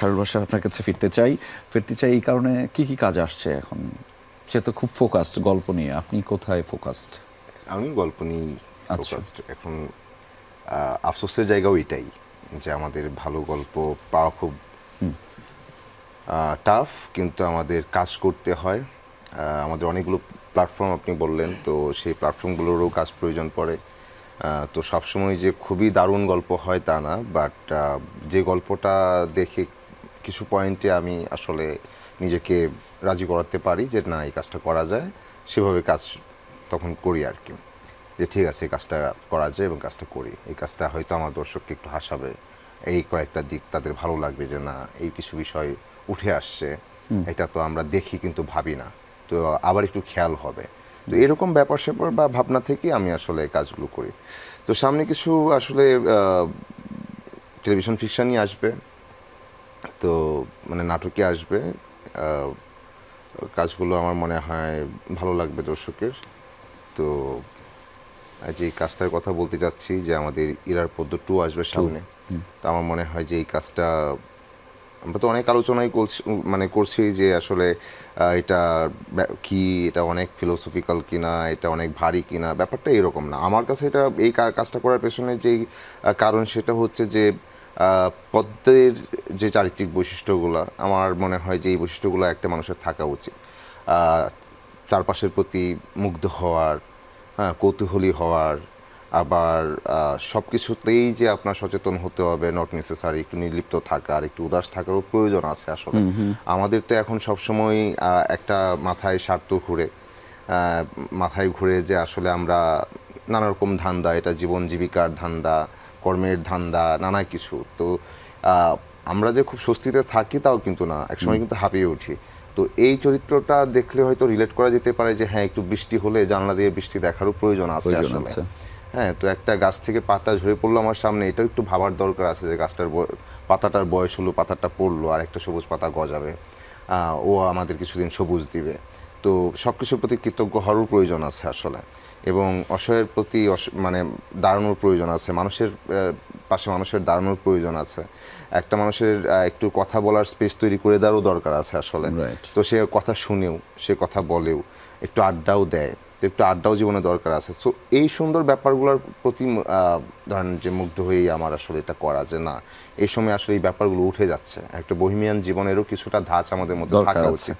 খায়রুল বাশার আপনার কাছে ফিরতে চাই এই কারণে কি কাজ আসছে এখন? সে তো খুব ফোকাসড গল্প নিয়ে, আপনি কোথায় ফোকাসড? আমি গল্প নিয়েই আচ্ছা। ফোকাসড এখন। আফসোসের জায়গাও এটাই যে আমাদের ভালো গল্প পাওয়া খুব টাফ, কিন্তু আমাদের কাজ করতে হয়। আমাদের অনেকগুলো প্ল্যাটফর্ম আপনি বললেন, তো সেই প্ল্যাটফর্মগুলোরও কাজ প্রয়োজন পড়ে। তো সবসময় যে খুবই দারুণ গল্প হয় তা না, বাট যে গল্পটা দেখে কিছু পয়েন্টে আমি আসলে নিজেকে রাজি করাতে পারি যে না এই কাজটা করা যায়, সেভাবে কাজ তখন করি আর কি। যে ঠিক আছে এই কাজটা করা যায় এবং কাজটা করি, এই কাজটা হয়তো আমার দর্শককে একটু হাসাবে, এই কয়েকটা দিক তাদের ভালো লাগবে যে না এই কিছু বিষয় উঠে আসছে, এটা তো আমরা দেখি কিন্তু ভাবি না, তো আবার একটু খেয়াল হবে। তো এরকম ব্যাপার স্যাপার বা ভাবনা থেকে আমি আসলে কাজগুলো করি। তো সামনে কিছু আসলে টেলিভিশন ফিকশনই আসবে, তো মানে নাটকে আসবে। আহ, কাজগুলো আমার মনে হয় ভালো লাগবে দর্শকের। তো যে কাজটার কথা বলতে চাচ্ছি যে আমাদের ইরার পদ্ম 2 আসবে সামনে। তো আমার মনে হয় যে এই কাজটা আমরা তো অনেক আলোচনাই করছি, মানে করছি যে আসলে এটা কি, এটা অনেক ফিলোসফিক্যাল কিনা, এটা অনেক ভারী কিনা, ব্যাপারটা এরকম না। আমার কাছে এটা এই কাজটা করার পেছনে যেই কারণ সেটা হচ্ছে যে পদ্মের যে চারিত্রিক বৈশিষ্ট্যগুলো, আমার মনে হয় যে এই বৈশিষ্ট্যগুলো একটা মানুষের থাকা উচিত। চারপাশের প্রতি মুগ্ধ হওয়ার, হ্যাঁ, কৌতূহলী হওয়ার, আবার সব কিছুতেই যে আপনার সচেতন হতে হবে নট নেসেসারি, একটু নির্লিপ্ত থাকার, একটু উদাস থাকারও প্রয়োজন আছে আসলে। আমাদের তো এখন সবসময় একটা মাথায় স্বার্থ ঘুরে, মাথায় ঘুরে যে আসলে আমরা নানা রকম ধান্দা, এটা জীবন জীবিকার ধান্দা, কর্মের ধান্দা, নানা কিছু। তো আমরা যে খুব স্বস্তিতে থাকি তাও কিন্তু না, একসময় কিন্তু হাঁপিয়ে উঠি। তো এই চরিত্রটা দেখলে হয়তো রিলেট করা যেতে পারে যে হ্যাঁ একটু বৃষ্টি হলে জানলা দিয়ে বৃষ্টি দেখারও প্রয়োজন আছে আসলে। হ্যাঁ, তো একটা গাছ থেকে পাতা ঝরে পড়লো আমার সামনে, এটাও একটু ভাবার দরকার আছে যে গাছটার পাতাটার বয়স হলো, পাতাটা পড়লো, আর একটা সবুজ পাতা গজাবে, ও আমাদের কিছুদিন সবুজ দিবে। তো সব কিছুর প্রতি কৃতজ্ঞ হওয়ারও প্রয়োজন আছে আসলে, এবং অসহায়ের প্রতি মানে দাঁড়ানোর প্রয়োজন আছে, মানুষের পাশে মানুষের দাঁড়ানোর প্রয়োজন আছে। একটা মানুষের একটু কথা বলার স্পেস তৈরি করে দেওয়ারও দরকার আছে আসলে। তো সে কথা শুনেও, সে কথা বলেও, একটু আড্ডাও দেয়, তো একটু আড্ডাও জীবনে দরকার আছে। তো এই সুন্দর ব্যাপারগুলোর প্রতি ধরেন যে মুগ্ধ হয়েই আমার আসলে এটা করা, যে না এই সময় আসলে এই ব্যাপারগুলো উঠে যাচ্ছে, একটা বহিমিয়ান জীবনেরও কিছুটা ধাঁচ আমাদের মধ্যে থাকা উচিত।